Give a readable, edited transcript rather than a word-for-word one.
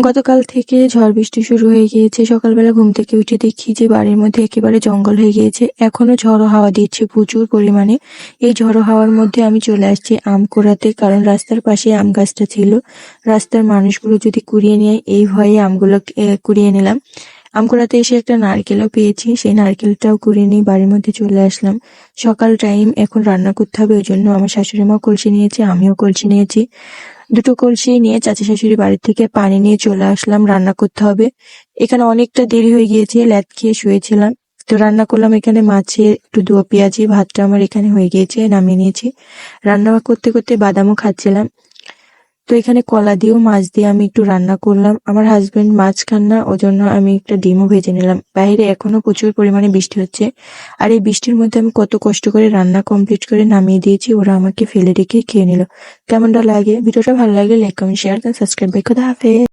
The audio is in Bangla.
গতকাল থেকে ঝড় বৃষ্টি শুরু হয়ে গিয়েছে। সকালবেলা ঘুম থেকে উঠে দেখি যে বাড়ির মধ্যে একেবারে জঙ্গল হয়ে গিয়েছে। এখনো ঝড়ো হাওয়া দিচ্ছে প্রচুর পরিমাণে। এই ঝড়ো হাওয়ার মধ্যে আমি চলে আসছি আম কুড়াতে, কারণ রাস্তার পাশে আম গাছটা ছিল। রাস্তার মানুষগুলো যদি কুড়িয়ে নেয় এই ভয়ে আমগুলো কুড়িয়ে নিলাম। আম কুড়াতে এসে একটা নারকেলও পেয়েছি, সেই নারকেলটাও কুড়িয়ে নিয়ে বাড়ির মধ্যে চলে আসলাম। সকাল টাইম, এখন রান্না করতে হবে, ওই জন্য আমার শাশুড়ি মা কলসি নিয়েছে, আমিও কলসি নিয়েছি। দুটো কলসি নিয়ে চাচা শাশুড়ি বাড়ি থেকে পানি নিয়ে চলে আসলাম, রান্না করতে হবে। এখানে অনেকটা দেরি হয়ে গিয়েছে, ল্যাদ খেয়ে শুয়েছিলাম। তো রান্না করলাম এখানে মাছের একটু ধোয়া পেঁয়াজি, ভাতটা আমার এখানে হয়ে গিয়েছে, নামিয়ে নিয়েছি। রান্না করতে করতে বাদামও খাচ্ছিলাম। তো এখানে কলা দিয়েও মাছ দিয়ে আমি একটু রান্না করলাম। আমার হাজবেন্ড মাছ খান না, ওজন্য আমি একটা ডিমও ভেজে নিলাম। বাইরে এখনো প্রচুর পরিমাণে বৃষ্টি হচ্ছে, আর এই বৃষ্টির মধ্যে আমি কত কষ্ট করে রান্না কমপ্লিট করে নামিয়ে দিয়েছি, ওরা আমাকে ফেলে রেখে খেয়ে নিল। কেমনটা লাগে? ভিডিওটা ভালো লাগলে লাইক, কমেন্ট, শেয়ার, সাবস্ক্রাইব। খোদা হাফেজ।